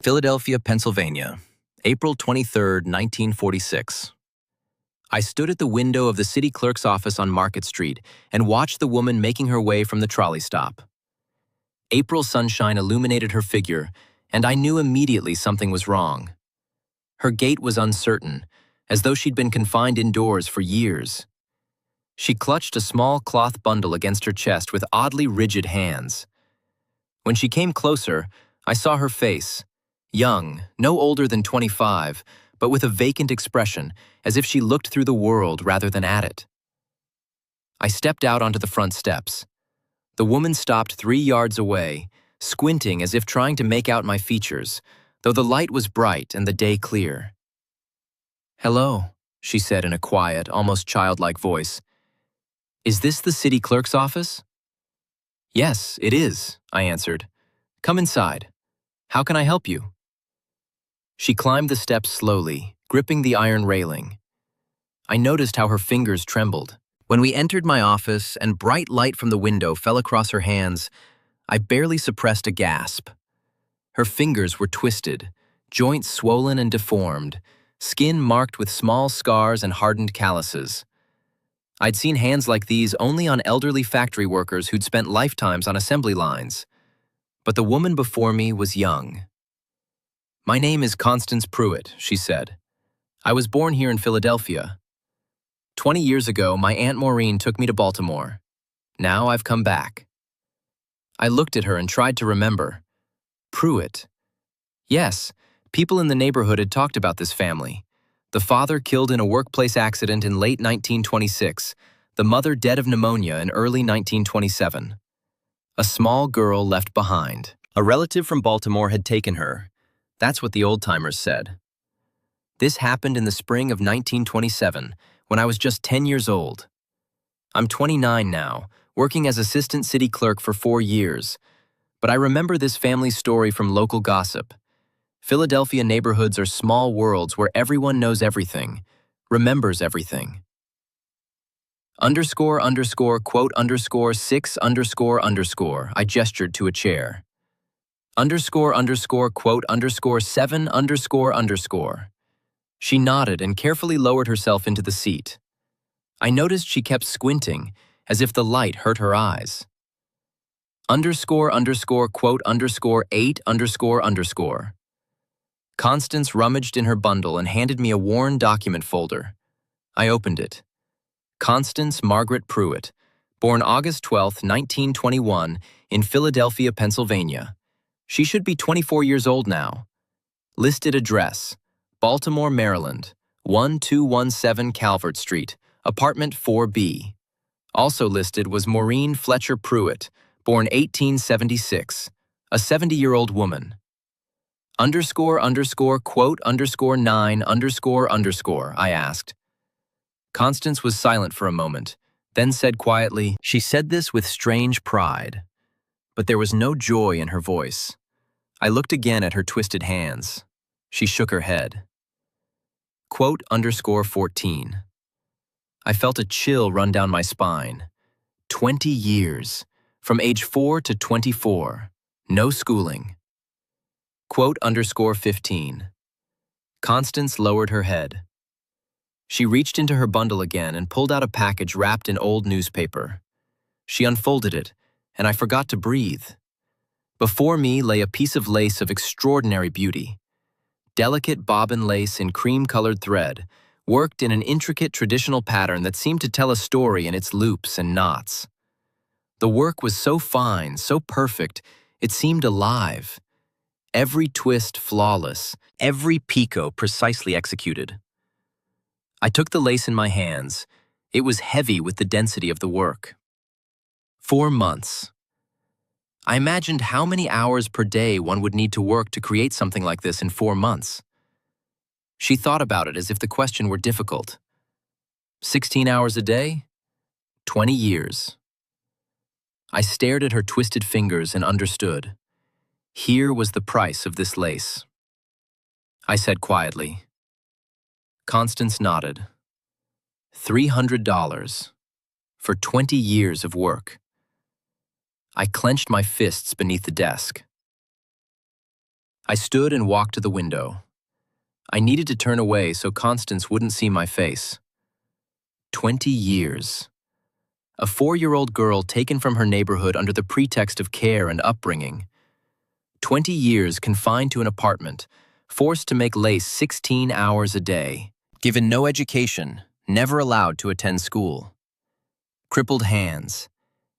Philadelphia, Pennsylvania, April 23, 1946. I stood at the window of the city clerk's office on Market Street and watched the woman making her way from the trolley stop. April sunshine illuminated her figure, and I knew immediately something was wrong. Her gait was uncertain, as though she'd been confined indoors for years. She clutched a small cloth bundle against her chest with oddly rigid hands. When she came closer, I saw her face. Young, no older than 25, but with a vacant expression, as if she looked through the world rather than at it. I stepped out onto the front steps. The woman stopped 3 yards away, squinting as if trying to make out my features, though the light was bright and the day clear. "Hello," she said in a quiet, almost childlike voice. "Is this the city clerk's office?" "Yes, it is," I answered. "Come inside. How can I help you?" She climbed the steps slowly, gripping the iron railing. I noticed how her fingers trembled. When we entered my office and bright light from the window fell across her hands, I barely suppressed a gasp. Her fingers were twisted, joints swollen and deformed, skin marked with small scars and hardened calluses. I'd seen hands like these only on elderly factory workers who'd spent lifetimes on assembly lines. But the woman before me was young. "My name is Constance Pruitt," she said. "I was born here in Philadelphia. 20 years ago, my Aunt Maureen took me to Baltimore. Now I've come back." I looked at her and tried to remember. Pruitt. Yes, people in the neighborhood had talked about this family. The father killed in a workplace accident in late 1926, the mother dead of pneumonia in early 1927. A small girl left behind. A relative from Baltimore had taken her. That's what the old-timers said. This happened in the spring of 1927, when I was just 10 years old. I'm 29 now, working as assistant city clerk for 4 years, but I remember this family's story from local gossip. Philadelphia neighborhoods are small worlds where everyone knows everything, remembers everything. Underscore, underscore, quote, underscore, 6, underscore, underscore, I gestured to a chair. Underscore, underscore, quote, underscore, 7, underscore, underscore. She nodded and carefully lowered herself into the seat. I noticed she kept squinting, as if the light hurt her eyes. Underscore, underscore, quote, underscore, 8, underscore, underscore. Constance rummaged in her bundle and handed me a worn document folder. I opened it. Constance Margaret Pruitt, born August 12, 1921, in Philadelphia, Pennsylvania. She should be 24 years old now. Listed address: Baltimore, Maryland, 1217 Calvert Street, apartment 4B. Also listed was Maureen Fletcher Pruitt, born 1876, a 70-year-old woman. Underscore, underscore, quote, underscore, 9, underscore, underscore, I asked. Constance was silent for a moment, then said quietly, she said this with strange pride, but there was no joy in her voice. I looked again at her twisted hands. She shook her head. Quote, underscore, 14. I felt a chill run down my spine. 20 years, from age 4 to 24, no schooling. Quote, underscore, 15. Constance lowered her head. She reached into her bundle again and pulled out a package wrapped in old newspaper. She unfolded it, and I forgot to breathe. Before me lay a piece of lace of extraordinary beauty. Delicate bobbin lace in cream-colored thread, worked in an intricate traditional pattern that seemed to tell a story in its loops and knots. The work was so fine, so perfect, it seemed alive. Every twist flawless, every picot precisely executed. I took the lace in my hands. It was heavy with the density of the work. 4 months. I imagined how many hours per day one would need to work to create something like this in 4 months. She thought about it as if the question were difficult. 16 hours a day? 20 years. I stared at her twisted fingers and understood. Here was the price of this lace. I said quietly. Constance nodded. $300 for 20 years of work. I clenched my fists beneath the desk. I stood and walked to the window. I needed to turn away so Constance wouldn't see my face. 20 years. A 4-year-old girl taken from her neighborhood under the pretext of care and upbringing. 20 years confined to an apartment, forced to make lace 16 hours a day. Given no education, never allowed to attend school. Crippled hands.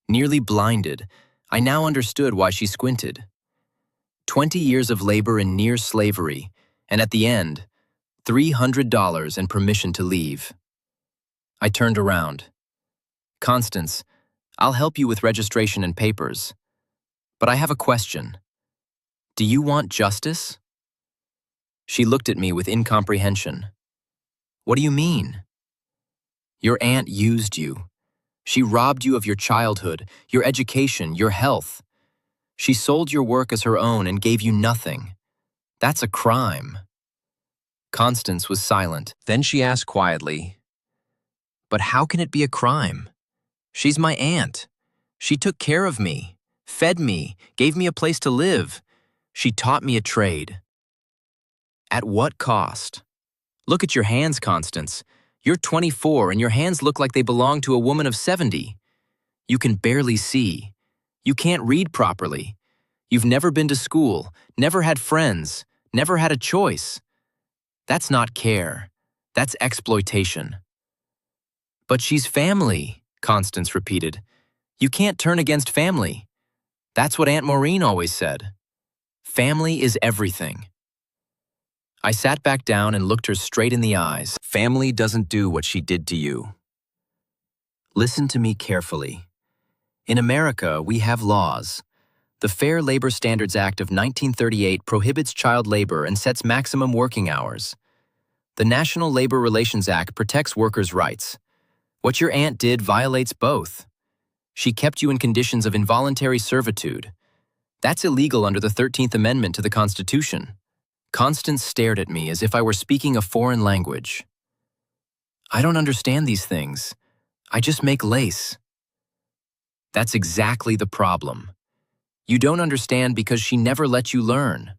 Nearly blinded, I now understood why she squinted. 20 years of labor in near slavery, and at the end, $300 and permission to leave. I turned around. Constance, I'll help you with registration and papers. But I have a question. Do you want justice? She looked at me with incomprehension. What do you mean? Your aunt used you. She robbed you of your childhood, your education, your health. She sold your work as her own and gave you nothing. That's a crime. Constance was silent. Then she asked quietly, "But how can it be a crime? She's my aunt. She took care of me, fed me, gave me a place to live. She taught me a trade." At what cost? Look at your hands, Constance. You're 24 and your hands look like they belong to a woman of 70. You can barely see. You can't read properly. You've never been to school, never had friends, never had a choice. That's not care. That's exploitation. But she's family, Constance repeated. You can't turn against family. That's what Aunt Maureen always said. Family is everything. I sat back down and looked her straight in the eyes. Family doesn't do what she did to you. Listen to me carefully. In America, we have laws. The Fair Labor Standards Act of 1938 prohibits child labor and sets maximum working hours. The National Labor Relations Act protects workers' rights. What your aunt did violates both. She kept you in conditions of involuntary servitude. That's illegal under the 13th Amendment to the Constitution. Constance stared at me as if I were speaking a foreign language. I don't understand these things. I just make lace. That's exactly the problem. You don't understand because she never let you learn.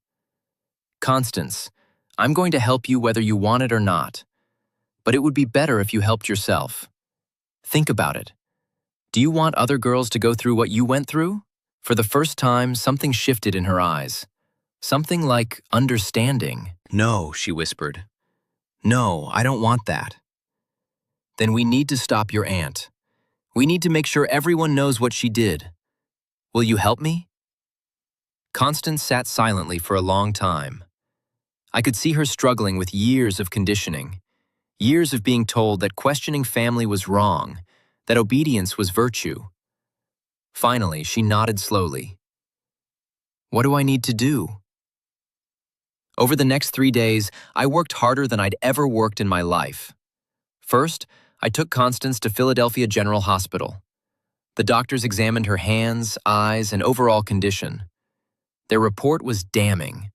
Constance, I'm going to help you whether you want it or not. But it would be better if you helped yourself. Think about it. Do you want other girls to go through what you went through? For the first time, something shifted in her eyes. Something like understanding. No, she whispered. No, I don't want that. Then we need to stop your aunt. We need to make sure everyone knows what she did. Will you help me? Constance sat silently for a long time. I could see her struggling with years of conditioning, years of being told that questioning family was wrong, that obedience was virtue. Finally, she nodded slowly. What do I need to do? Over the next 3 days, I worked harder than I'd ever worked in my life. First, I took Constance to Philadelphia General Hospital. The doctors examined her hands, eyes, and overall condition. Their report was damning.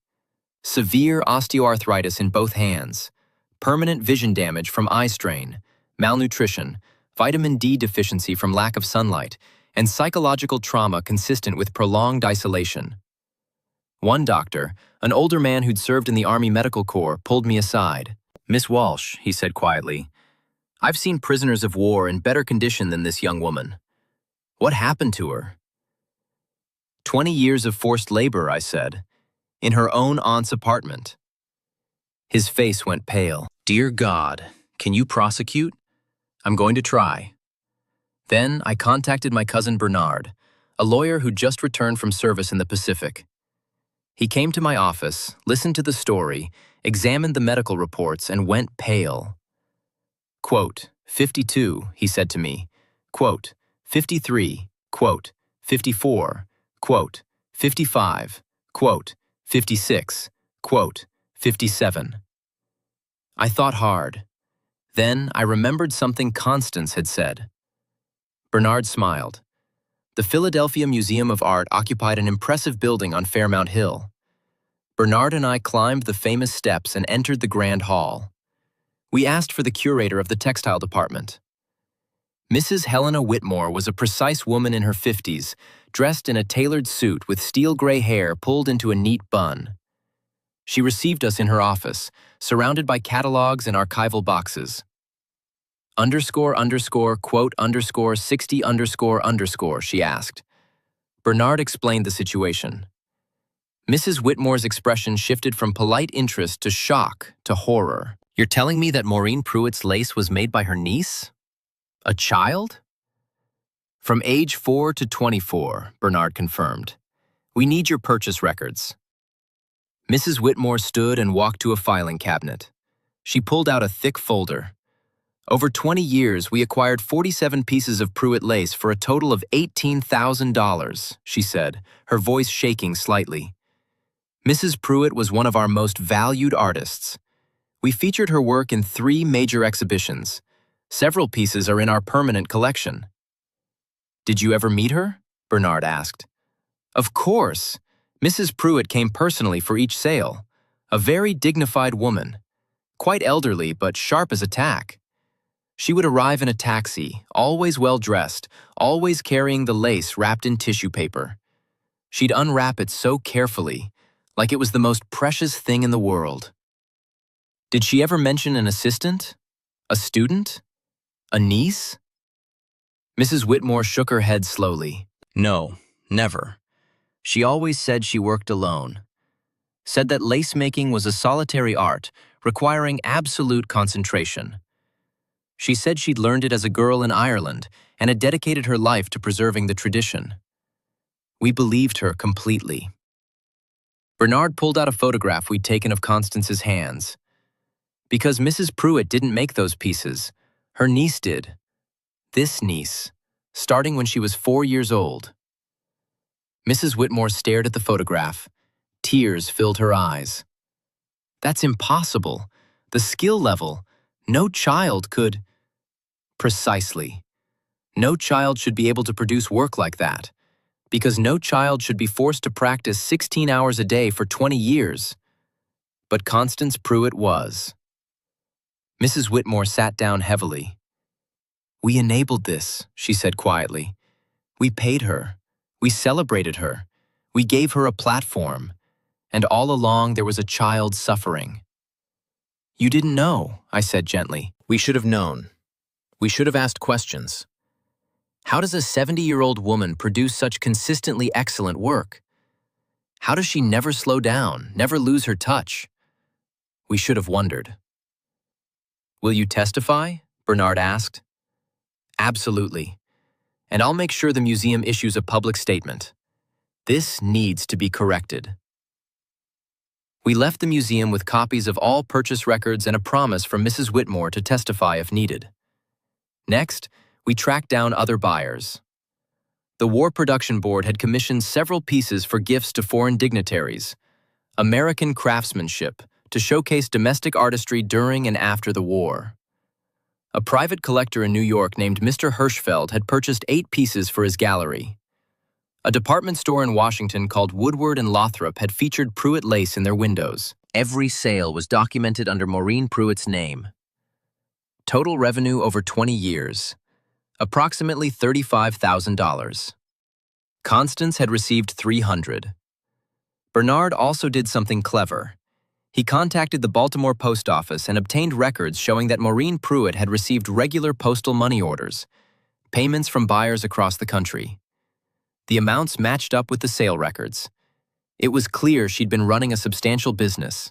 Severe osteoarthritis in both hands, permanent vision damage from eye strain, malnutrition, vitamin D deficiency from lack of sunlight, and psychological trauma consistent with prolonged isolation. One doctor, an older man who'd served in the Army Medical Corps, pulled me aside. "Miss Walsh," he said quietly, "I've seen prisoners of war in better condition than this young woman. What happened to her?" 20 years of forced labor, I said, in her own aunt's apartment. His face went pale. Dear God, can you prosecute? I'm going to try. Then I contacted my cousin Bernard, a lawyer who'd just returned from service in the Pacific. He came to my office, listened to the story, examined the medical reports, and went pale. Quote, 52, he said to me. Quote, 53, quote, 54, quote, 55, quote, 56, quote, 57. I thought hard. Then I remembered something Constance had said. Bernard smiled. The Philadelphia Museum of Art occupied an impressive building on Fairmount Hill. Bernard and I climbed the famous steps and entered the grand hall. We asked for the curator of the textile department. Mrs. Helena Whitmore was a precise woman in her 50s, dressed in a tailored suit with steel gray hair pulled into a neat bun. She received us in her office, surrounded by catalogs and archival boxes. Quote 60 she asked. Bernard explained the situation. Mrs. Whitmore's expression shifted from polite interest to shock to horror. You're telling me that Maureen Pruitt's lace was made by her niece? A child? From age 4 to 24, Bernard confirmed. We need your purchase records. Mrs. Whitmore stood and walked to a filing cabinet. She pulled out a thick folder. Over 20 years, we acquired 47 pieces of Pruitt lace for a total of $18,000, she said, her voice shaking slightly. Mrs. Pruitt was one of our most valued artists. We featured her work in 3 major exhibitions. Several pieces are in our permanent collection. Did you ever meet her? Bernard asked. Of course. Mrs. Pruitt came personally for each sale. A very dignified woman. Quite elderly, but sharp as a tack. She would arrive in a taxi, always well-dressed, always carrying the lace wrapped in tissue paper. She'd unwrap it so carefully, like it was the most precious thing in the world. Did she ever mention an assistant? A student? A niece? Mrs. Whitmore shook her head slowly. No, never. She always said she worked alone. Said that lace-making was a solitary art, requiring absolute concentration. She said she'd learned it as a girl in Ireland and had dedicated her life to preserving the tradition. We believed her completely. Bernard pulled out a photograph we'd taken of Constance's hands. Because Mrs. Pruitt didn't make those pieces, her niece did. This niece, starting when she was 4 years old. Mrs. Whitmore stared at the photograph. Tears filled her eyes. That's impossible. The skill level. No child could. Precisely. No child should be able to produce work like that, because no child should be forced to practice 16 hours a day for 20 years. But Constance Pruitt was. Mrs. Whitmore sat down heavily. We enabled this, she said quietly. We paid her. We celebrated her. We gave her a platform. And all along there was a child suffering. You didn't know, I said gently. We should have known. We should have asked questions. How does a 70-year-old woman produce such consistently excellent work? How does she never slow down, never lose her touch? We should have wondered. Will you testify? Bernard asked. Absolutely. And I'll make sure the museum issues a public statement. This needs to be corrected. We left the museum with copies of all purchase records and a promise from Mrs. Whitmore to testify if needed. Next, we tracked down other buyers. The War Production Board had commissioned several pieces for gifts to foreign dignitaries, American craftsmanship, to showcase domestic artistry during and after the war. A private collector in New York named Mr. Hirschfeld had purchased 8 pieces for his gallery. A department store in Washington called Woodward and Lothrop had featured Pruitt lace in their windows. Every sale was documented under Maureen Pruitt's name. Total revenue over 20 years, approximately $35,000. Constance had received $300. Bernard also did something clever. He contacted the Baltimore post office and obtained records showing that Maureen Pruitt had received regular postal money orders, payments from buyers across the country. The amounts matched up with the sale records. It was clear she'd been running a substantial business.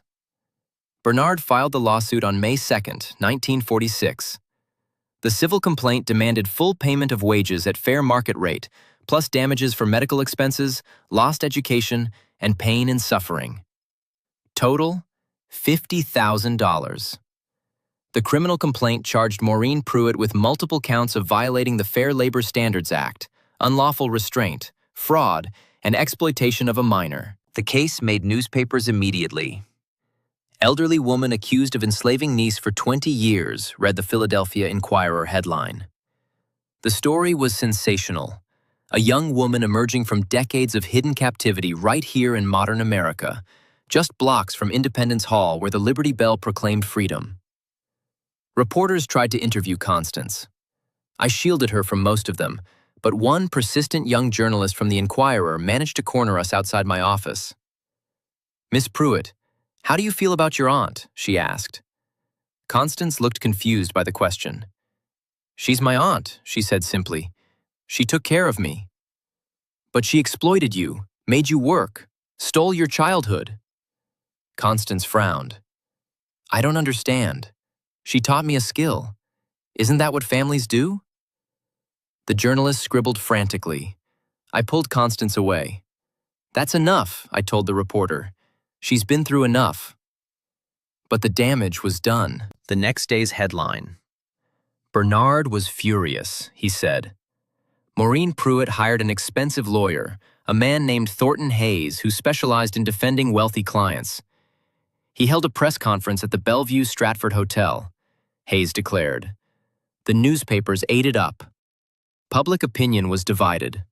Bernard filed the lawsuit on May 2, 1946. The civil complaint demanded full payment of wages at fair market rate, plus damages for medical expenses, lost education, and pain and suffering. Total, $50,000. The criminal complaint charged Maureen Pruitt with multiple counts of violating the Fair Labor Standards Act, unlawful restraint, fraud, and exploitation of a minor. The case made newspapers immediately. Elderly woman accused of enslaving niece for 20 years, read the Philadelphia Inquirer headline. The story was sensational. A young woman emerging from decades of hidden captivity right here in modern America, just blocks from Independence Hall where the Liberty Bell proclaimed freedom. Reporters tried to interview Constance. I shielded her from most of them, but one persistent young journalist from the Inquirer managed to corner us outside my office. Miss Pruitt, "How do you feel about your aunt?" she asked. Constance looked confused by the question. "She's my aunt," she said simply. "She took care of me." "But she exploited you, made you work, stole your childhood." Constance frowned. "I don't understand. She taught me a skill. Isn't that what families do?" The journalist scribbled frantically. I pulled Constance away. "That's enough," I told the reporter. "She's been through enough." But the damage was done. The next day's headline. Bernard was furious, he said. Maureen Pruitt hired an expensive lawyer, a man named Thornton Hayes, who specialized in defending wealthy clients. He held a press conference at the Bellevue Stratford Hotel, Hayes declared. The newspapers ate it up. Public opinion was divided.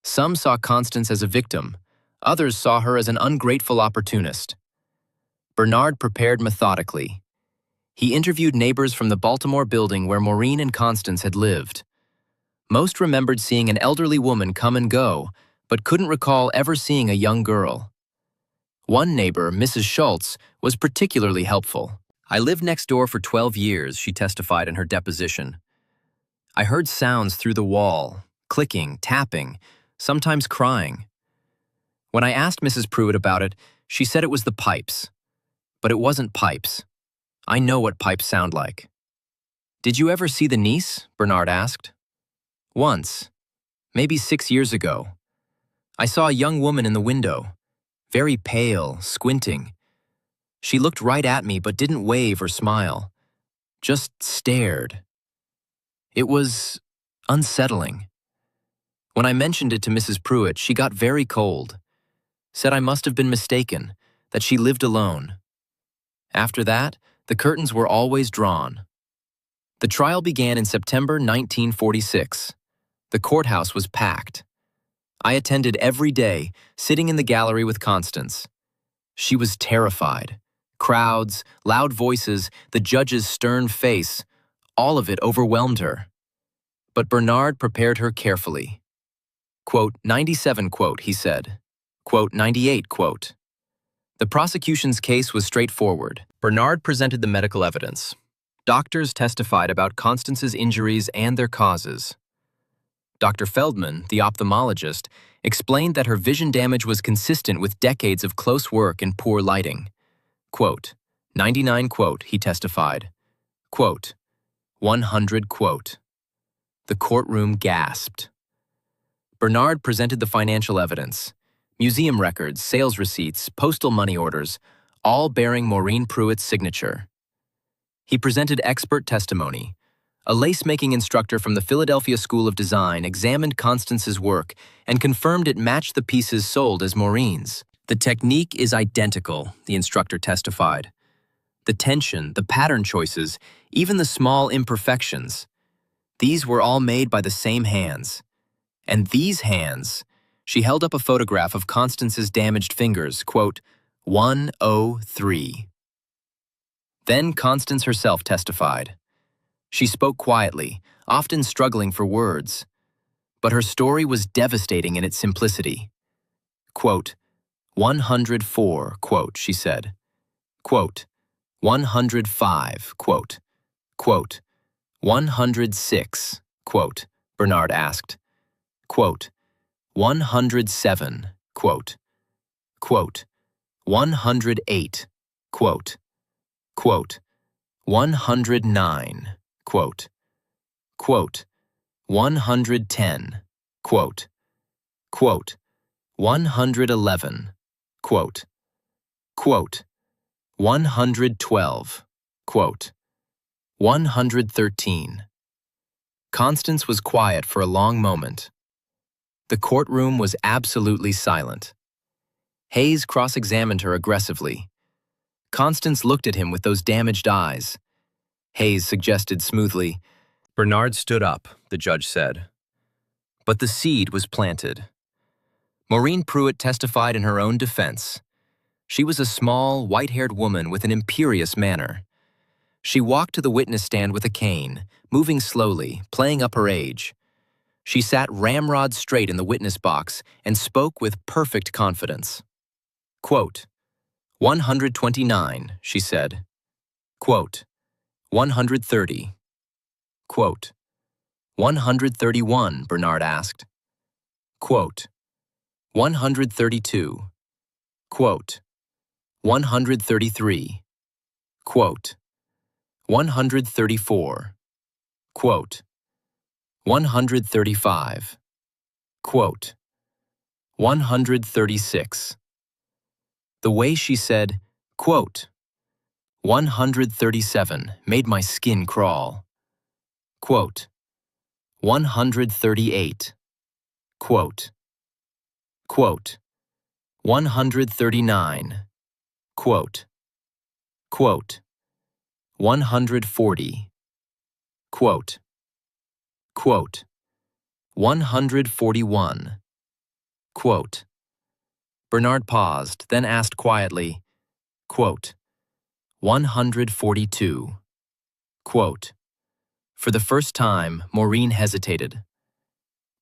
Some saw Constance as a victim. Others saw her as an ungrateful opportunist. Bernard prepared methodically. He interviewed neighbors from the Baltimore building where Maureen and Constance had lived. Most remembered seeing an elderly woman come and go, but couldn't recall ever seeing a young girl. One neighbor, Mrs. Schultz, was particularly helpful. "I lived next door for 12 years, she testified in her deposition. I heard sounds through the wall, clicking, tapping, sometimes crying. When I asked Mrs. Pruitt about it, she said it was the pipes. But it wasn't pipes. I know what pipes sound like." "Did you ever see the niece?" Bernard asked. "Once. Maybe 6 years ago. I saw a young woman in the window, very pale, squinting. She looked right at me but didn't wave or smile, just stared. It was unsettling. When I mentioned it to Mrs. Pruitt, she got very cold, said I must have been mistaken, that she lived alone. After that, the curtains were always drawn." The trial began in September 1946. The courthouse was packed. I attended every day, sitting in the gallery with Constance. She was terrified. Crowds, loud voices, the judge's stern face, all of it overwhelmed her. But Bernard prepared her carefully. Quote, 97, quote, he said. Quote, 98, quote. The prosecution's case was straightforward. Bernard presented the medical evidence. Doctors testified about Constance's injuries and their causes. Dr. Feldman, the ophthalmologist, explained that her vision damage was consistent with decades of close work and poor lighting. Quote, 99, quote, he testified. Quote, 100, quote. The courtroom gasped. Bernard presented the financial evidence. Museum records, sales receipts, postal money orders, all bearing Maureen Pruitt's signature. He presented expert testimony. A lace-making instructor from the Philadelphia School of Design examined Constance's work and confirmed it matched the pieces sold as Maureen's. The technique is identical, the instructor testified. The tension, the pattern choices, even the small imperfections. These were all made by the same hands. And these hands, she held up a photograph of Constance's damaged fingers, quote, 103. Then Constance herself testified. She spoke quietly, often struggling for words. But her story was devastating in its simplicity. Quote, 104, quote, she said. Quote, 105, quote. Quote, 106, quote, Bernard asked. Quote, 107, quote. Quote, 108, quote. Quote, 109, quote. Quote, 110, quote. Quote, 111, quote. Quote, 112, quote. 113. Constance was quiet for a long moment. The courtroom was absolutely silent. Hayes cross-examined her aggressively. Constance looked at him with those damaged eyes. Hayes suggested smoothly, Bernard stood up, the judge said. But the seed was planted. Maureen Pruitt testified in her own defense. She was a small, white-haired woman with an imperious manner. She walked to the witness stand with a cane, moving slowly, playing up her age. She sat ramrod straight in the witness box and spoke with perfect confidence. Quote, 129, she said. Quote, 130. Quote, 131, Bernard asked. Quote, 132. Quote, 133. Quote, 134. Quote, 135. Quote, 136. The way she said, quote, 137 made my skin crawl. Quote, 138. Quote, quote, 139. Quote, quote, 140. Quote, quote, 141. Quote. Bernard paused, then asked quietly, quote, 142. Quote. For the first time, Maureen hesitated.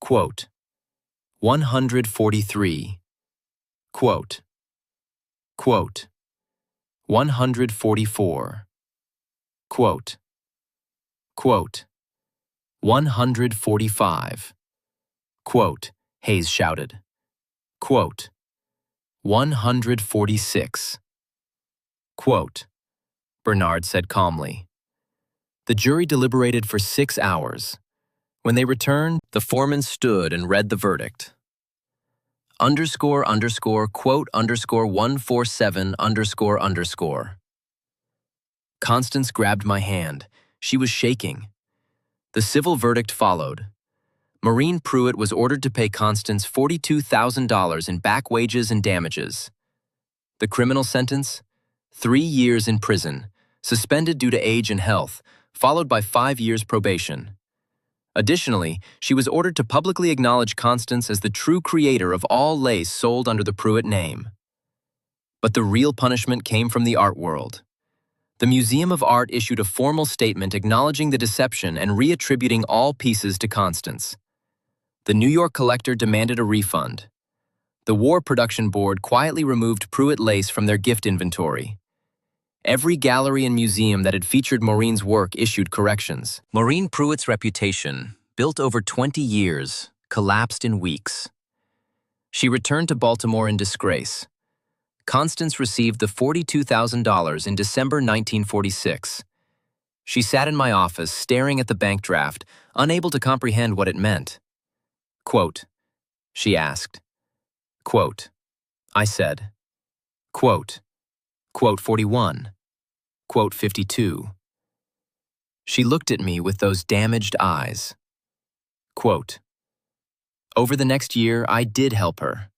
Quote, 143. Quote, quote, 144. Quote, quote, 145. Quote, Hayes shouted. Quote, 146. Quote, Bernard said calmly. The jury deliberated for 6 hours. When they returned, the foreman stood and read the verdict. Underscore, underscore, quote, underscore, 147, underscore, underscore. Constance grabbed my hand. She was shaking. The civil verdict followed. Maureen Pruitt was ordered to pay Constance $42,000 in back wages and damages. The criminal sentence? 3 years in prison, suspended due to age and health, followed by 5 years probation. Additionally, she was ordered to publicly acknowledge Constance as the true creator of all lace sold under the Pruitt name. But the real punishment came from the art world. The Museum of Art issued a formal statement acknowledging the deception and reattributing all pieces to Constance. The New York collector demanded a refund. The War Production Board quietly removed Pruitt lace from their gift inventory. Every gallery and museum that had featured Maureen's work issued corrections. Maureen Pruitt's reputation, built over 20 years, collapsed in weeks. She returned to Baltimore in disgrace. Constance received the $42,000 in December 1946. She sat in my office, staring at the bank draft, unable to comprehend what it meant. Quote, she asked. Quote, I said. Quote, quote 41. Quote 52. She looked at me with those damaged eyes. Quote, over the next year, I did help her.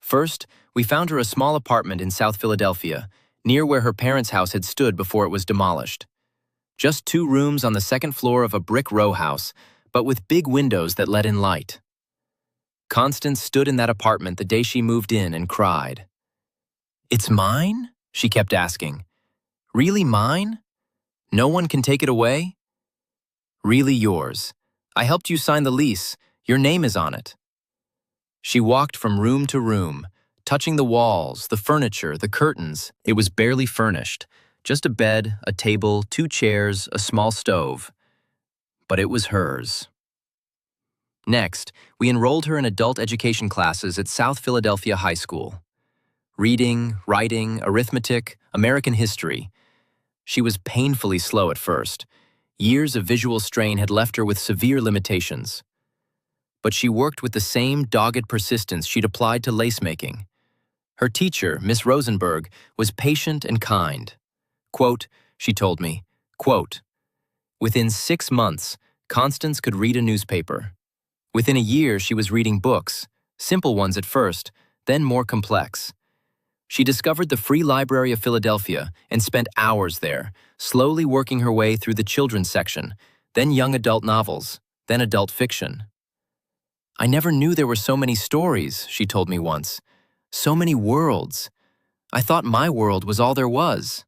First, we found her a small apartment in South Philadelphia, near where her parents' house had stood before it was demolished. Just 2 rooms on the second floor of a brick row house, but with big windows that let in light. Constance stood in that apartment the day she moved in and cried. It's mine? She kept asking. Really mine? No one can take it away? Really yours. I helped you sign the lease. Your name is on it. She walked from room to room, touching the walls, the furniture, the curtains. It was barely furnished. Just a bed, a table, 2 chairs, a small stove. But it was hers. Next, we enrolled her in adult education classes at South Philadelphia High School. Reading, writing, arithmetic, American history. She was painfully slow at first. Years of visual strain had left her with severe limitations. But she worked with the same dogged persistence she'd applied to lace making. Her teacher, Miss Rosenberg, was patient and kind. Quote, she told me, quote, within 6 months, Constance could read a newspaper. Within a year, she was reading books, simple ones at first, then more complex. She discovered the Free Library of Philadelphia and spent hours there, slowly working her way through the children's section, then young adult novels, then adult fiction. I never knew there were so many stories, she told me once. So many worlds. I thought my world was all there was.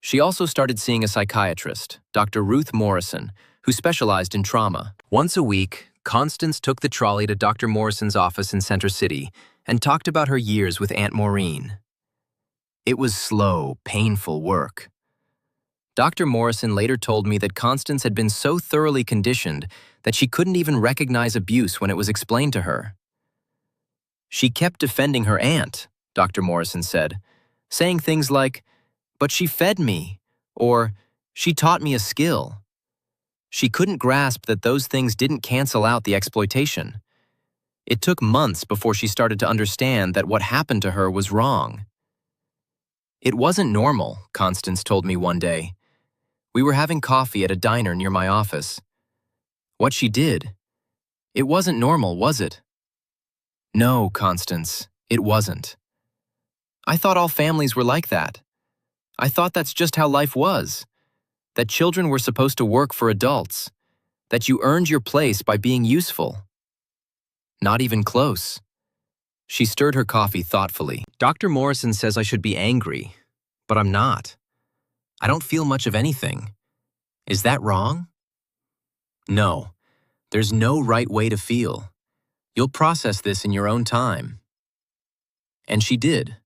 She also started seeing a psychiatrist, Dr. Ruth Morrison, who specialized in trauma. Once a week, Constance took the trolley to Dr. Morrison's office in Center City and talked about her years with Aunt Maureen. It was slow, painful work. Dr. Morrison later told me that Constance had been so thoroughly conditioned that she couldn't even recognize abuse when it was explained to her. She kept defending her aunt, Dr. Morrison said, saying things like, "But she fed me," or "She taught me a skill." She couldn't grasp that those things didn't cancel out the exploitation. It took months before she started to understand that what happened to her was wrong. "It wasn't normal," Constance told me one day. "We were having coffee at a diner near my office. What she did, it wasn't normal, was it?" "No, Constance, it wasn't. I thought all families were like that. I thought that's just how life was, that children were supposed to work for adults, that you earned your place by being useful." "Not even close." She stirred her coffee thoughtfully. "Dr. Morrison says I should be angry, but I'm not. I don't feel much of anything. Is that wrong?" "No, there's no right way to feel. You'll process this in your own time." And she did.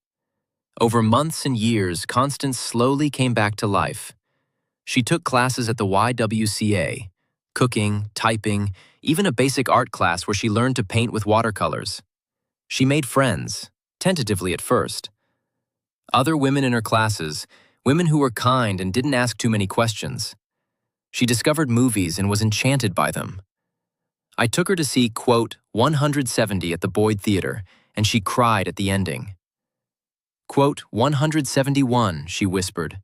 Over months and years, Constance slowly came back to life. She took classes at the YWCA, cooking, typing, even a basic art class where she learned to paint with watercolors. She made friends, tentatively at first. Other women in her classes, women who were kind and didn't ask too many questions. She discovered movies and was enchanted by them. I took her to see, quote, 170 at the Boyd Theater, and she cried at the ending. Quote, 171, she whispered.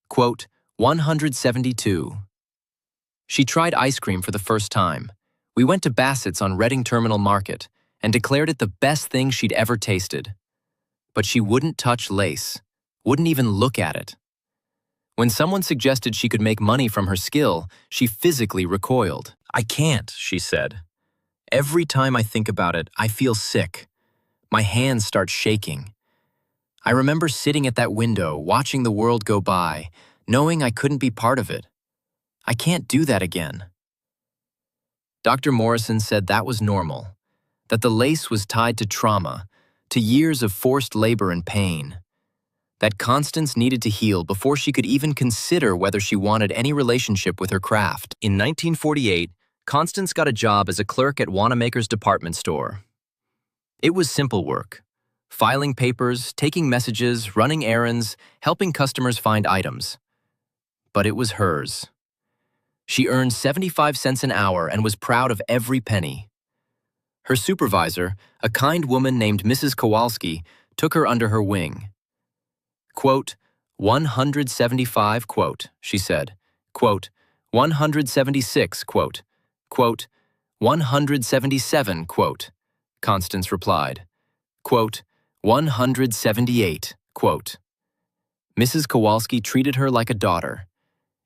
Quote, 172. She tried ice cream for the first time. We went to Bassett's on Reading Terminal Market and declared it the best thing she'd ever tasted. But she wouldn't touch lace, wouldn't even look at it. When someone suggested she could make money from her skill, she physically recoiled. "I can't," she said. "Every time I think about it, I feel sick. My hands start shaking. I remember sitting at that window, watching the world go by, knowing I couldn't be part of it. I can't do that again." Dr. Morrison said that was normal, that the lace was tied to trauma, to years of forced labor and pain, that Constance needed to heal before she could even consider whether she wanted any relationship with her craft. In 1948, Constance got a job as a clerk at Wanamaker's department store. It was simple work: filing papers, taking messages, running errands, helping customers find items. But it was hers. She earned 75 cents an hour and was proud of every penny. Her supervisor, a kind woman named Mrs. Kowalski, took her under her wing. Quote, 175, quote, she said. Quote, 176, quote. Quote, 177, quote, Constance replied. Quote, 178, quote. Mrs. Kowalski treated her like a daughter,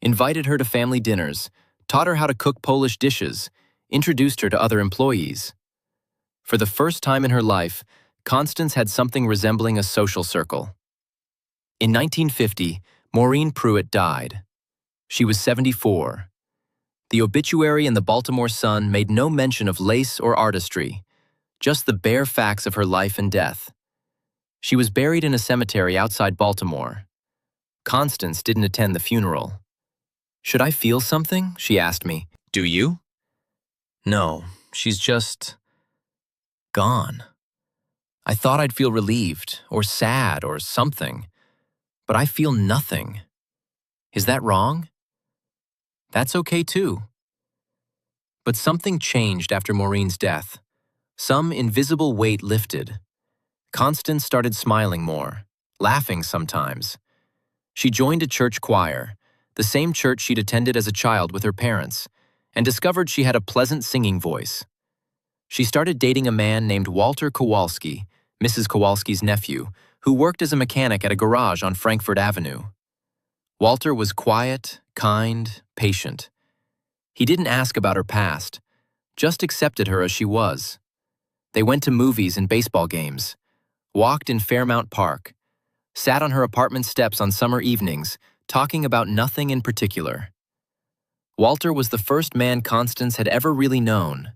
invited her to family dinners, taught her how to cook Polish dishes, introduced her to other employees. For the first time in her life, Constance had something resembling a social circle. In 1950, Maureen Pruitt died. She was 74. The obituary in the Baltimore Sun made no mention of lace or artistry, just the bare facts of her life and death. She was buried in a cemetery outside Baltimore. Constance didn't attend the funeral. "Should I feel something?" she asked me. "Do you?" "No, she's just gone. I thought I'd feel relieved or sad or something, but I feel nothing. Is that wrong?" "That's okay too." But something changed after Maureen's death. Some invisible weight lifted. Constance started smiling more, laughing sometimes. She joined a church choir, the same church she'd attended as a child with her parents, and discovered she had a pleasant singing voice. She started dating a man named Walter Kowalski, Mrs. Kowalski's nephew, who worked as a mechanic at a garage on Frankfurt Avenue. Walter was quiet, kind, patient. He didn't ask about her past, just accepted her as she was. They went to movies and baseball games, walked in Fairmount Park, sat on her apartment steps on summer evenings, talking about nothing in particular. Walter was the first man Constance had ever really known.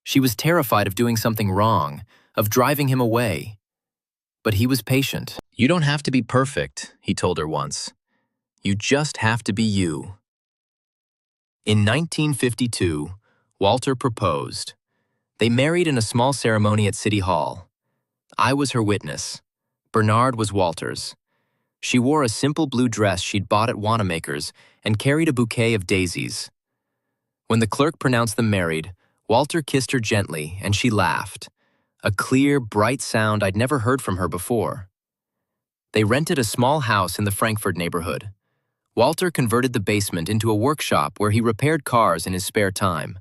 She was terrified of doing something wrong, of driving him away. But he was patient. "You don't have to be perfect," he told her once. "You just have to be you." In 1952, Walter proposed. They married in a small ceremony at City Hall. I was her witness. Bernard was Walter's. She wore a simple blue dress she'd bought at Wanamaker's and carried a bouquet of daisies. When the clerk pronounced them married, Walter kissed her gently and she laughed, a clear, bright sound I'd never heard from her before. They rented a small house in the Frankfurt neighborhood. Walter converted the basement into a workshop where he repaired cars in his spare time.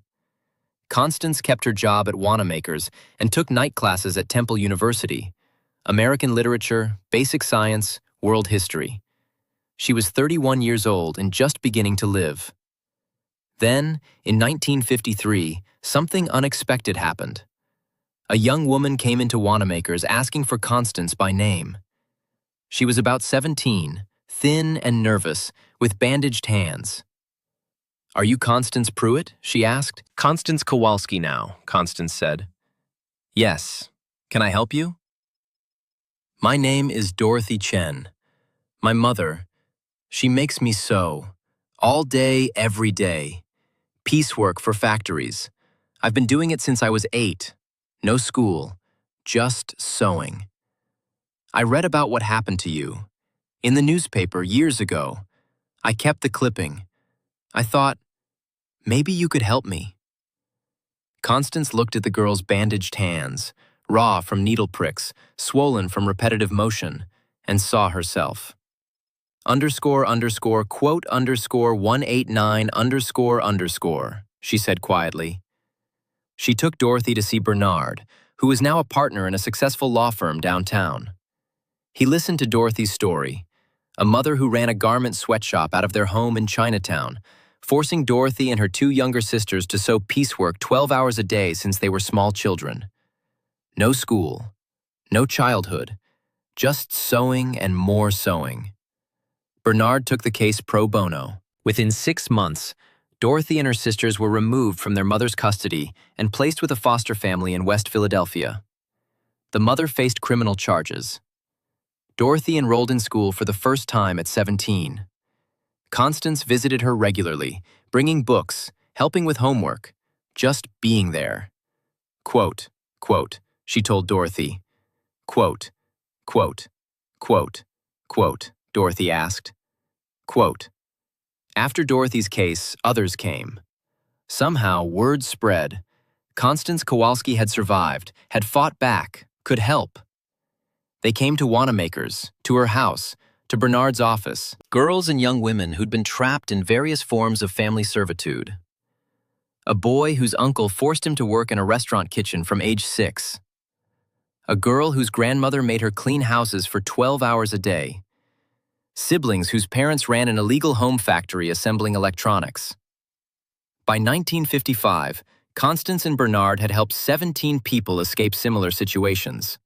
Constance kept her job at Wanamaker's and took night classes at Temple University, American literature, basic science, world history. She was 31 years old and just beginning to live. Then, in 1953, something unexpected happened. A young woman came into Wanamaker's asking for Constance by name. She was about 17, thin and nervous, with bandaged hands. "Are you Constance Pruitt?" she asked. "Constance Kowalski now," Constance said. "Yes. Can I help you?" "My name is Dorothy Chen. My mother, she makes me sew. All day, every day. Piecework for factories. I've been doing it since I was 8. No school. Just sewing. I read about what happened to you. In the newspaper years ago. I kept the clipping. I thought, maybe you could help me." Constance looked at the girl's bandaged hands, raw from needle pricks, swollen from repetitive motion, and saw herself. __quote _189 __, she said quietly. She took Dorothy to see Bernard, who was now a partner in a successful law firm downtown. He listened to Dorothy's story, a mother who ran a garment sweatshop out of their home in Chinatown, forcing Dorothy and her 2 younger sisters to sew piecework 12 hours a day since they were small children. No school, no childhood, just sewing and more sewing. Bernard took the case pro bono. Within 6 months, Dorothy and her sisters were removed from their mother's custody and placed with a foster family in West Philadelphia. The mother faced criminal charges. Dorothy enrolled in school for the first time at 17. Constance visited her regularly, bringing books, helping with homework, just being there. "Quote, quote," she told Dorothy. "Quote, quote, quote, quote," Dorothy asked. "Quote." After Dorothy's case, others came. Somehow, word spread. Constance Kowalski had survived, had fought back, could help. They came to Wanamaker's, to her house, to Bernard's office, girls and young women who'd been trapped in various forms of family servitude. A boy whose uncle forced him to work in a restaurant kitchen from age 6. A girl whose grandmother made her clean houses for 12 hours a day. Siblings whose parents ran an illegal home factory assembling electronics. By 1955, Constance and Bernard had helped 17 people escape similar situations.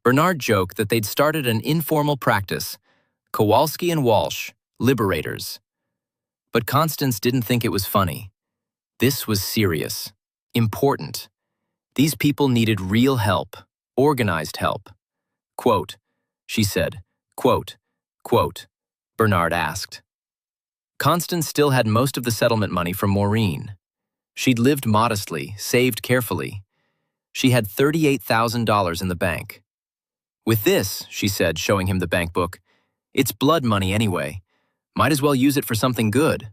Bernard joked that they'd started an informal practice, Kowalski and Walsh, liberators. But Constance didn't think it was funny. This was serious, important. These people needed real help, organized help. "Quote," she said. "Quote, quote," Bernard asked. Constance still had most of the settlement money from Maureen. She'd lived modestly, saved carefully. She had $38,000 in the bank. "With this," she said, showing him the bank book, "it's blood money anyway. Might as well use it for something good."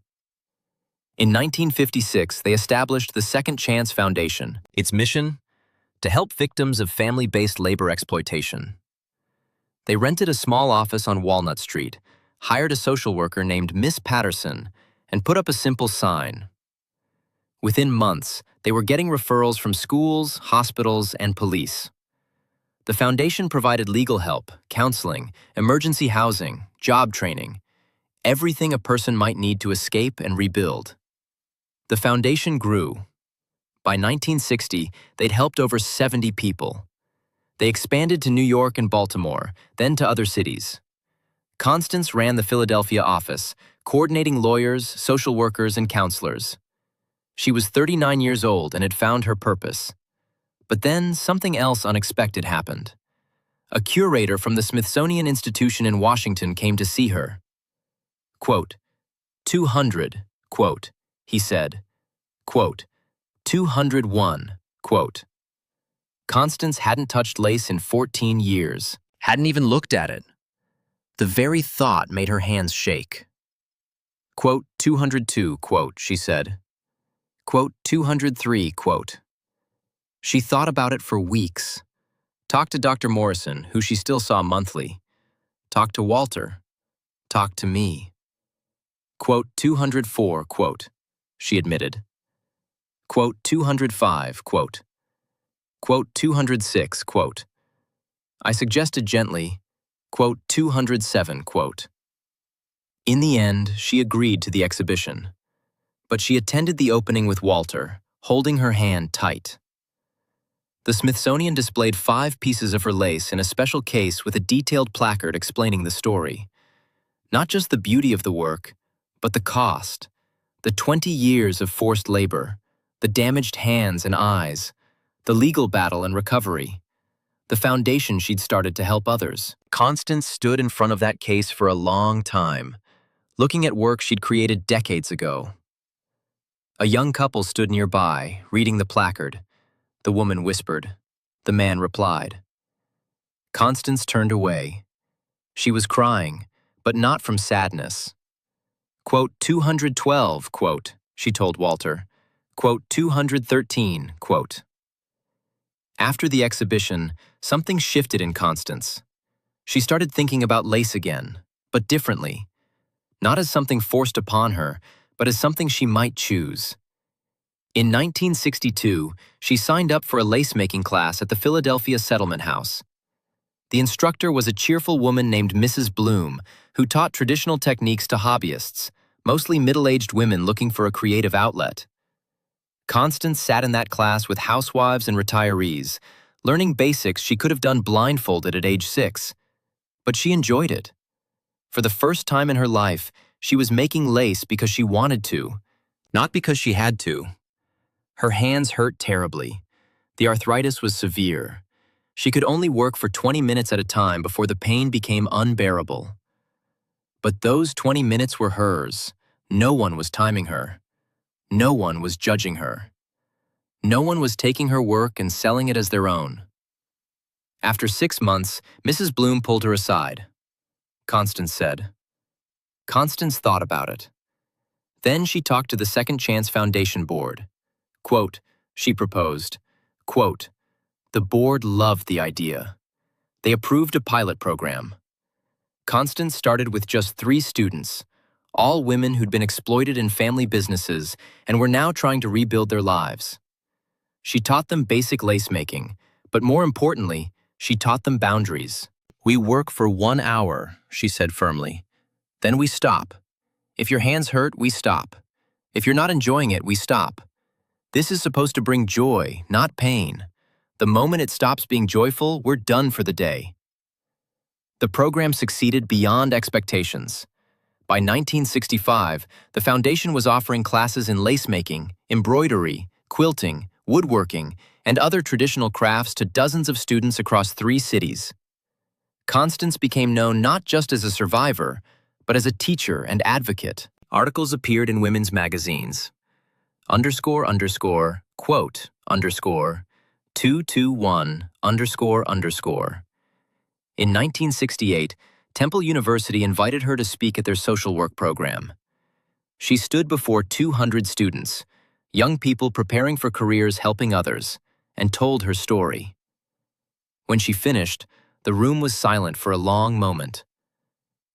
In 1956, they established the Second Chance Foundation. Its mission? To help victims of family-based labor exploitation. They rented a small office on Walnut Street, hired a social worker named Miss Patterson, and put up a simple sign. Within months, they were getting referrals from schools, hospitals, and police. The foundation provided legal help, counseling, emergency housing, job training, everything a person might need to escape and rebuild. The foundation grew. By 1960, they'd helped over 70 people. They expanded to New York and Baltimore, then to other cities. Constance ran the Philadelphia office, coordinating lawyers, social workers, and counselors. She was 39 years old and had found her purpose. But then something else unexpected happened. A curator from the Smithsonian Institution in Washington came to see her. Quote, 200, quote, he said. Quote, 201, quote. Constance hadn't touched lace in 14 years, hadn't even looked at it. The very thought made her hands shake. Quote, 202, quote, she said. Quote, 203, quote. She thought about it for weeks. Talked to Dr. Morrison, who she still saw monthly. Talked to Walter. Talked to me. Quote, 204, quote, she admitted. Quote, 205, quote. Quote, 206, quote. I suggested gently, quote, 207, quote. In the end, she agreed to the exhibition. But she attended the opening with Walter, holding her hand tight. The Smithsonian displayed 5 pieces of her lace in a special case with a detailed placard explaining the story. Not just the beauty of the work, but the cost, the 20 years of forced labor, the damaged hands and eyes, the legal battle and recovery, the foundation she'd started to help others. Constance stood in front of that case for a long time, looking at work she'd created decades ago. A young couple stood nearby, reading the placard. The woman whispered. The man replied. Constance turned away. She was crying, but not from sadness. Quote, 212, quote, she told Walter. Quote, 213, quote. After the exhibition, something shifted in Constance. She started thinking about lace again, but differently. Not as something forced upon her, but as something she might choose. In 1962, she signed up for a lace-making class at the Philadelphia Settlement House. The instructor was a cheerful woman named Mrs. Bloom, who taught traditional techniques to hobbyists, mostly middle-aged women looking for a creative outlet. Constance sat in that class with housewives and retirees, learning basics she could have done blindfolded at age 6. But she enjoyed it. For the first time in her life, she was making lace because she wanted to, not because she had to. Her hands hurt terribly. The arthritis was severe. She could only work for 20 minutes at a time before the pain became unbearable. But those 20 minutes were hers. No one was timing her. No one was judging her. No one was taking her work and selling it as their own. After 6 months, Mrs. Bloom pulled her aside. Constance said. Constance thought about it. Then she talked to the Second Chance Foundation board. Quote, she proposed, quote, the board loved the idea. They approved a pilot program. Constance started with just 3 students, all women who'd been exploited in family businesses and were now trying to rebuild their lives. She taught them basic lace making, but more importantly, she taught them boundaries. We work for 1 hour, she said firmly. Then we stop. If your hands hurt, we stop. If you're not enjoying it, we stop. This is supposed to bring joy, not pain. The moment it stops being joyful, we're done for the day. The program succeeded beyond expectations. By 1965, the foundation was offering classes in lace making, embroidery, quilting, woodworking, and other traditional crafts to dozens of students across 3 cities. Constance became known not just as a survivor, but as a teacher and advocate. Articles appeared in women's magazines. Quote, 221, In 1968, Temple University invited her to speak at their social work program. She stood before 200 students, young people preparing for careers helping others, and told her story. When she finished, the room was silent for a long moment.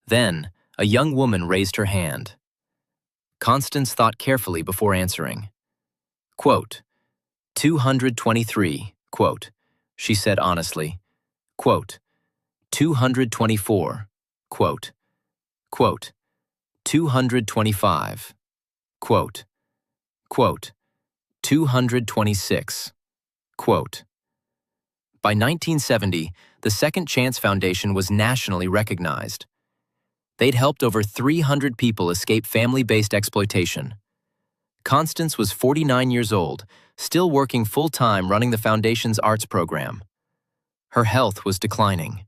Then, a young woman raised her hand. Constance thought carefully before answering. Quote, 223, quote, she said honestly. Quote, 224, quote, 225, quote, 226, quote. By 1970, the Second Chance Foundation was nationally recognized. They'd helped over 300 people escape family-based exploitation. Constance was 49 years old, still working full-time running the foundation's arts program. Her health was declining.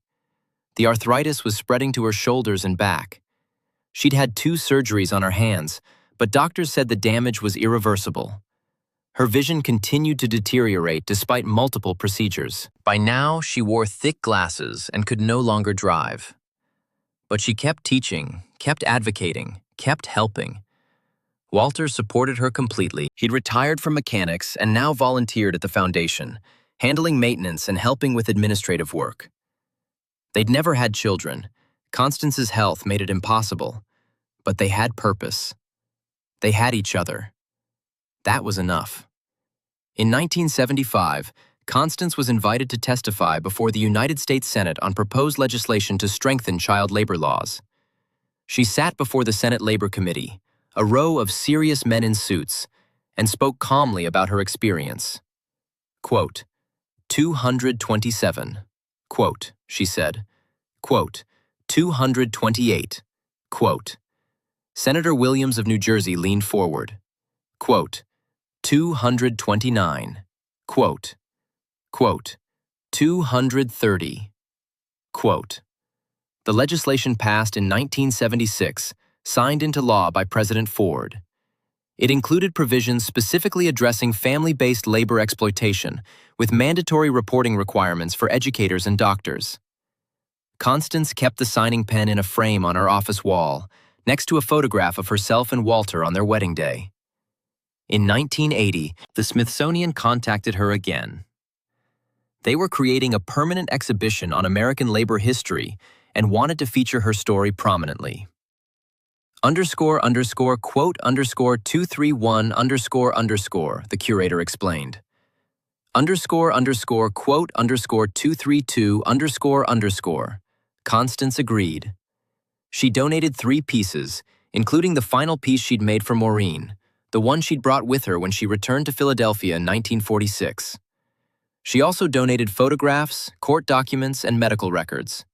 The arthritis was spreading to her shoulders and back. She'd had 2 surgeries on her hands, but doctors said the damage was irreversible. Her vision continued to deteriorate despite multiple procedures. By now, she wore thick glasses and could no longer drive. But she kept teaching, kept advocating, kept helping. Walter supported her completely. He'd retired from mechanics and now volunteered at the foundation, handling maintenance and helping with administrative work. They'd never had children. Constance's health made it impossible. But they had purpose. They had each other. That was enough. In 1975, Constance was invited to testify before the United States Senate on proposed legislation to strengthen child labor laws. She sat before the Senate Labor Committee, a row of serious men in suits, and spoke calmly about her experience. Quote, 227. Quote, she said. Quote, 228. Quote. Senator Williams of New Jersey leaned forward. Quote, 229. Quote. Quote, 230. Quote. The legislation passed in 1976, signed into law by President Ford. It included provisions specifically addressing family-based labor exploitation, with mandatory reporting requirements for educators and doctors. Constance kept the signing pen in a frame on her office wall, next to a photograph of herself and Walter on their wedding day. In 1980, the Smithsonian contacted her again. They were creating a permanent exhibition on American labor history and wanted to feature her story prominently. Quote 231 the curator explained. Quote 232 Constance agreed. She donated 3 pieces, including the final piece she'd made for Maureen, the one she'd brought with her when she returned to Philadelphia in 1946. She also donated photographs, court documents, and medical records.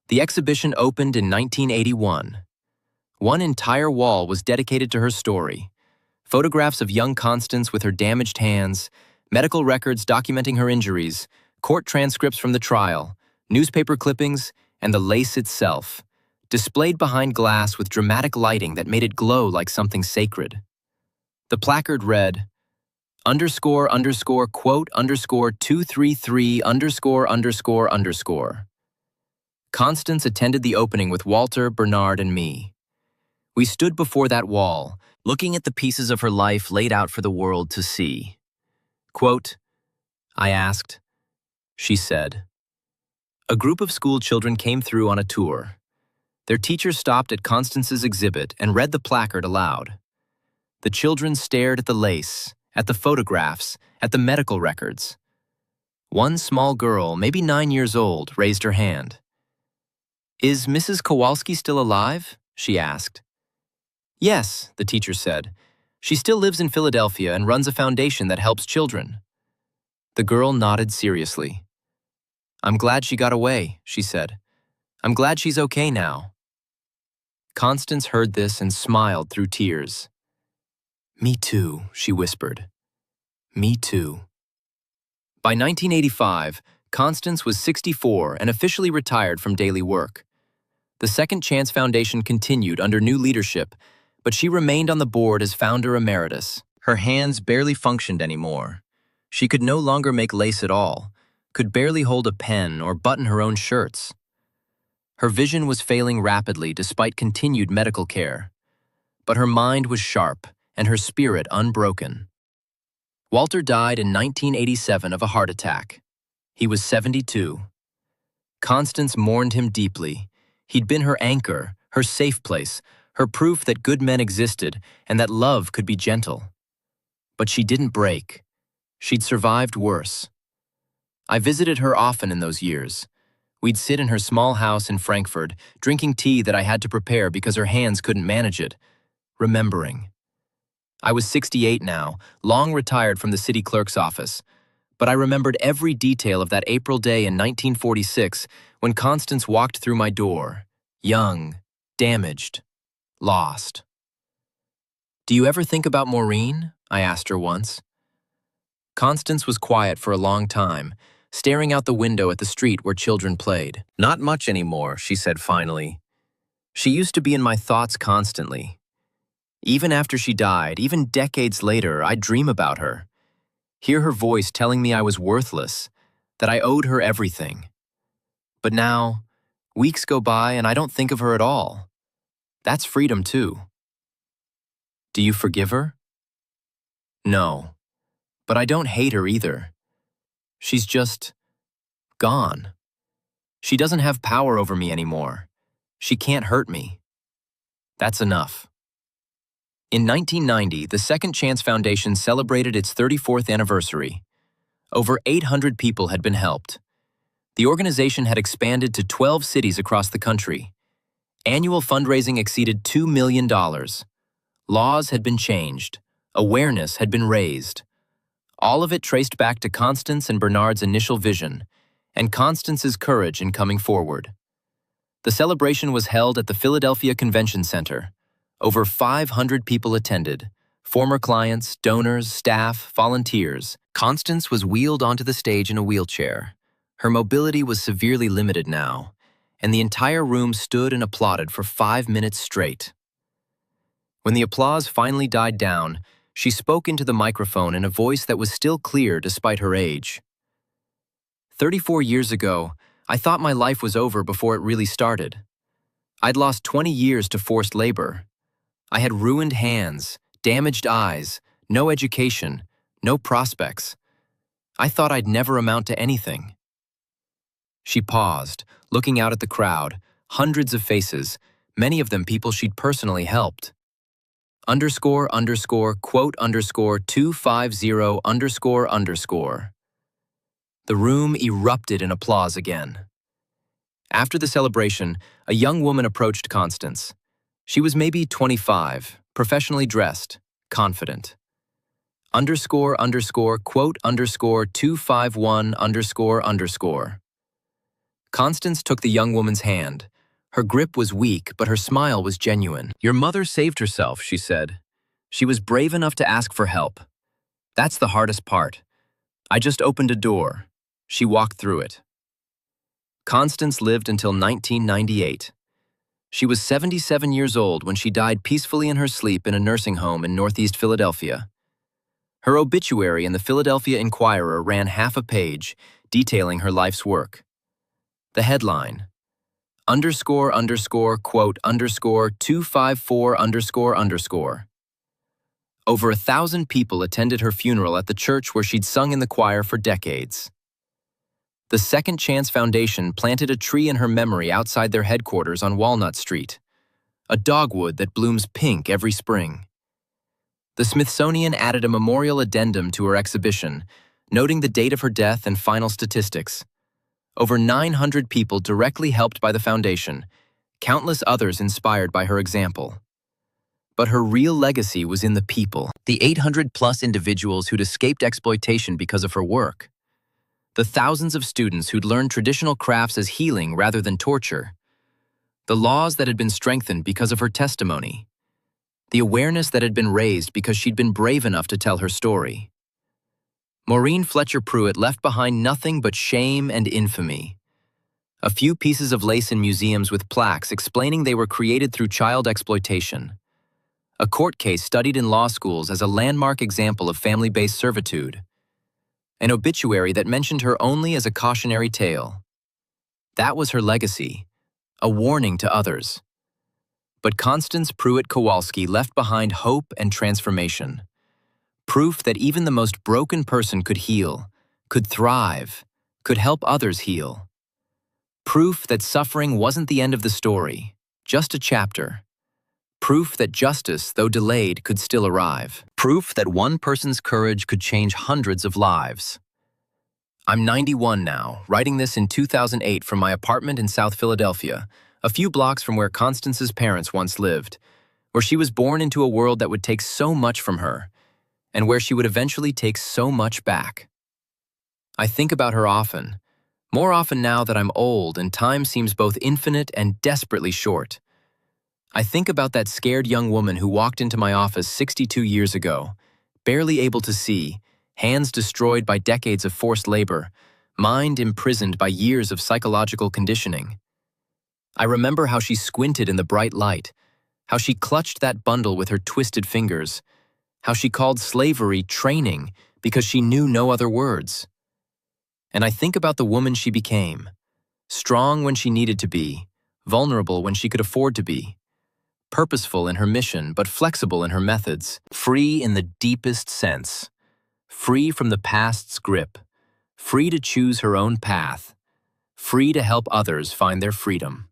The exhibition opened in 1981. One entire wall was dedicated to her story. Photographs of young Constance with her damaged hands, medical records documenting her injuries, court transcripts from the trial, newspaper clippings, and the lace itself, displayed behind glass with dramatic lighting that made it glow like something sacred. The placard read, quote 233 Constance attended the opening with Walter, Bernard, and me. We stood before that wall, looking at the pieces of her life laid out for the world to see. Quote, I asked. She said. A group of school children came through on a tour. Their teacher stopped at Constance's exhibit and read the placard aloud. The children stared at the lace, at the photographs, at the medical records. One small girl, maybe 9 years old, raised her hand. Is Mrs. Kowalski still alive? She asked. Yes, the teacher said. She still lives in Philadelphia and runs a foundation that helps children. The girl nodded seriously. I'm glad she got away, she said. I'm glad she's okay now. Constance heard this and smiled through tears. Me too, she whispered. Me too. By 1985, Constance was 64 and officially retired from daily work. The Second Chance Foundation continued under new leadership, but she remained on the board as founder emeritus. Her hands barely functioned anymore. She could no longer make lace at all, could barely hold a pen or button her own shirts. Her vision was failing rapidly despite continued medical care. But her mind was sharp and her spirit unbroken. Walter died in 1987 of a heart attack. He was 72. Constance mourned him deeply. He'd been her anchor, her safe place, her proof that good men existed and that love could be gentle. But she didn't break. She'd survived worse. I visited her often in those years. We'd sit in her small house in Frankfurt, drinking tea that I had to prepare because her hands couldn't manage it, remembering. I was 68 now, long retired from the city clerk's office, but I remembered every detail of that April day in 1946 when Constance walked through my door, young, damaged, lost. Do you ever think about Maureen? I asked her once. Constance was quiet for a long time, staring out the window at the street where children played. "Not much anymore," she said finally. "She used to be in my thoughts constantly. Even after she died, even decades later, I'd dream about her. Hear her voice telling me I was worthless, that I owed her everything. But now, weeks go by and I don't think of her at all. That's freedom too." "Do you forgive her?" "No, but I don't hate her either. She's just gone. She doesn't have power over me anymore. She can't hurt me. That's enough." In 1990, the Second Chance Foundation celebrated its 34th anniversary. Over 800 people had been helped. The organization had expanded to 12 cities across the country. Annual fundraising exceeded $2 million. Laws had been changed. Awareness had been raised. All of it traced back to Constance and Bernard's initial vision, and Constance's courage in coming forward. The celebration was held at the Philadelphia Convention Center. Over 500 people attended: former clients, donors, staff, volunteers. Constance was wheeled onto the stage in a wheelchair. Her mobility was severely limited now, and the entire room stood and applauded for 5 minutes straight. When the applause finally died down, she spoke into the microphone in a voice that was still clear despite her age. 34 years ago, I thought my life was over before it really started. I'd lost 20 years to forced labor. I had ruined hands, damaged eyes, no education, no prospects. I thought I'd never amount to anything." She paused, looking out at the crowd, hundreds of faces, many of them people she'd personally helped. __quote _250 __. The room erupted in applause again. After the celebration, a young woman approached Constance. She was maybe 25, professionally dressed, confident. __quote _251 __. Constance took the young woman's hand. Her grip was weak, but her smile was genuine. "Your mother saved herself," she said. "She was brave enough to ask for help. That's the hardest part. I just opened a door. She walked through it." Constance lived until 1998. She was 77 years old when she died peacefully in her sleep in a nursing home in Northeast Philadelphia. Her obituary in the Philadelphia Inquirer ran half a page, detailing her life's work. The headline: __quote _254 __. Over 1,000 people attended her funeral at the church where she'd sung in the choir for decades. The Second Chance Foundation planted a tree in her memory outside their headquarters on Walnut Street, a dogwood that blooms pink every spring. The Smithsonian added a memorial addendum to her exhibition, noting the date of her death and final statistics. Over 900 people directly helped by the foundation, countless others inspired by her example. But her real legacy was in the people, the 800-plus individuals who'd escaped exploitation because of her work. The thousands of students who'd learned traditional crafts as healing rather than torture. The laws that had been strengthened because of her testimony. The awareness that had been raised because she'd been brave enough to tell her story. Maureen Fletcher Pruitt left behind nothing but shame and infamy. A few pieces of lace in museums with plaques explaining they were created through child exploitation. A court case studied in law schools as a landmark example of family-based servitude. An obituary that mentioned her only as a cautionary tale. That was her legacy, a warning to others. But Constance Pruitt Kowalski left behind hope and transformation. Proof that even the most broken person could heal, could thrive, could help others heal. Proof that suffering wasn't the end of the story, just a chapter. Proof that justice, though delayed, could still arrive. Proof that one person's courage could change hundreds of lives. I'm 91 now, writing this in 2008 from my apartment in South Philadelphia, a few blocks from where Constance's parents once lived, where she was born into a world that would take so much from her, and where she would eventually take so much back. I think about her often, more often now that I'm old and time seems both infinite and desperately short. I think about that scared young woman who walked into my office 62 years ago, barely able to see, hands destroyed by decades of forced labor, mind imprisoned by years of psychological conditioning. I remember how she squinted in the bright light, how she clutched that bundle with her twisted fingers, how she called slavery training because she knew no other words. And I think about the woman she became, strong when she needed to be, vulnerable when she could afford to be, purposeful in her mission but flexible in her methods, free in the deepest sense, free from the past's grip, free to choose her own path, free to help others find their freedom.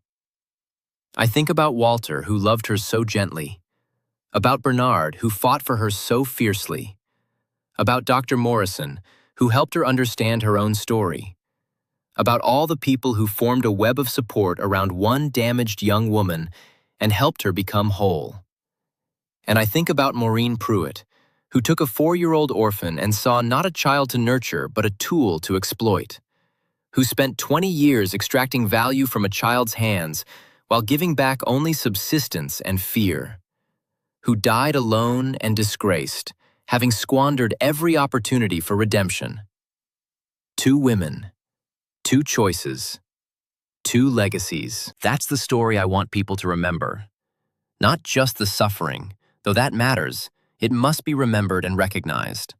I think about Walter, who loved her so gently, about Bernard, who fought for her so fiercely, about Dr. Morrison, who helped her understand her own story, about all the people who formed a web of support around one damaged young woman and helped her become whole. And I think about Maureen Pruitt, who took a 4-year-old orphan and saw not a child to nurture but a tool to exploit, who spent 20 years extracting value from a child's hands while giving back only subsistence and fear, who died alone and disgraced, having squandered every opportunity for redemption. 2 women, 2 choices, 2 legacies. That's the story I want people to remember. Not just the suffering, though that matters, it must be remembered and recognized,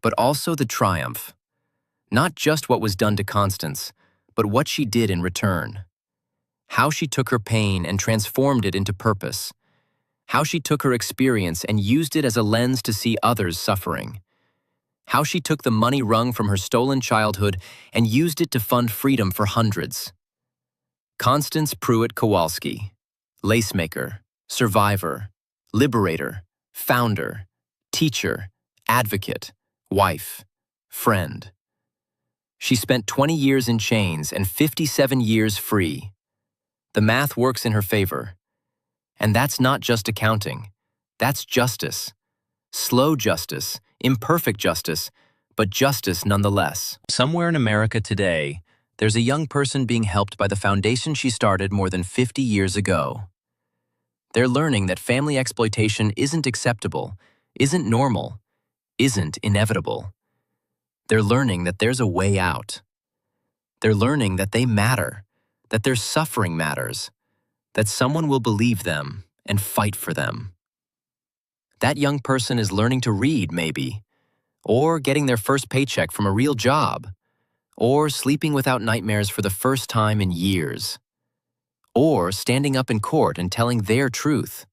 but also the triumph. Not just what was done to Constance, but what she did in return. How she took her pain and transformed it into purpose. How she took her experience and used it as a lens to see others suffering. How she took the money wrung from her stolen childhood and used it to fund freedom for hundreds. Constance Pruitt Kowalski, lacemaker, survivor, liberator, founder, teacher, advocate, wife, friend. She spent 20 years in chains and 57 years free. The math works in her favor. And that's not just accounting. That's justice. Slow justice, imperfect justice, but justice nonetheless. Somewhere in America today, there's a young person being helped by the foundation she started more than 50 years ago. They're learning that family exploitation isn't acceptable, isn't normal, isn't inevitable. They're learning that there's a way out. They're learning that they matter, that their suffering matters, that someone will believe them and fight for them. That young person is learning to read, maybe, or getting their first paycheck from a real job, or sleeping without nightmares for the first time in years, or standing up in court and telling their truth,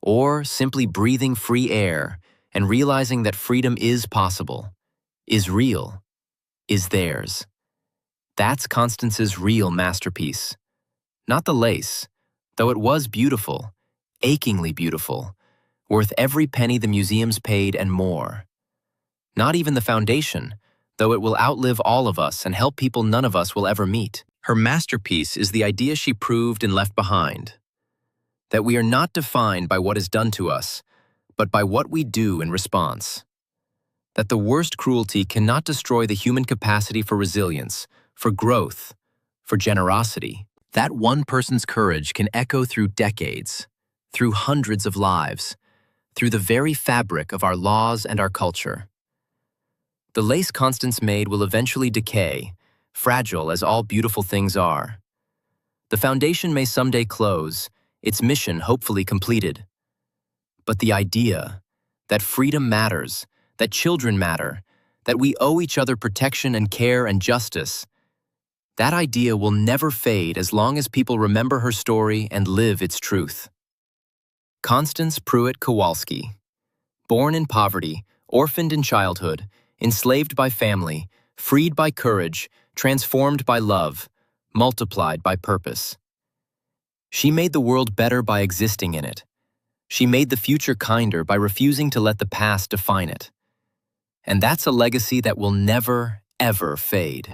or simply breathing free air and realizing that freedom is possible, is real, is theirs. That's Constance's real masterpiece. Not the lace, though it was beautiful, achingly beautiful, worth every penny the museums paid and more. Not even the foundation, though it will outlive all of us and help people none of us will ever meet. Her masterpiece is the idea she proved and left behind, that we are not defined by what is done to us, but by what we do in response. That the worst cruelty cannot destroy the human capacity for resilience, for growth, for generosity. That one person's courage can echo through decades, through hundreds of lives, through the very fabric of our laws and our culture. The lace Constance made will eventually decay, fragile as all beautiful things are. The foundation may someday close, its mission hopefully completed. But the idea that freedom matters, that children matter, that we owe each other protection and care and justice, that idea will never fade as long as people remember her story and live its truth. Constance Pruitt Kowalski. Born in poverty, orphaned in childhood, enslaved by family, freed by courage, transformed by love, multiplied by purpose. She made the world better by existing in it. She made the future kinder by refusing to let the past define it. And that's a legacy that will never, ever fade.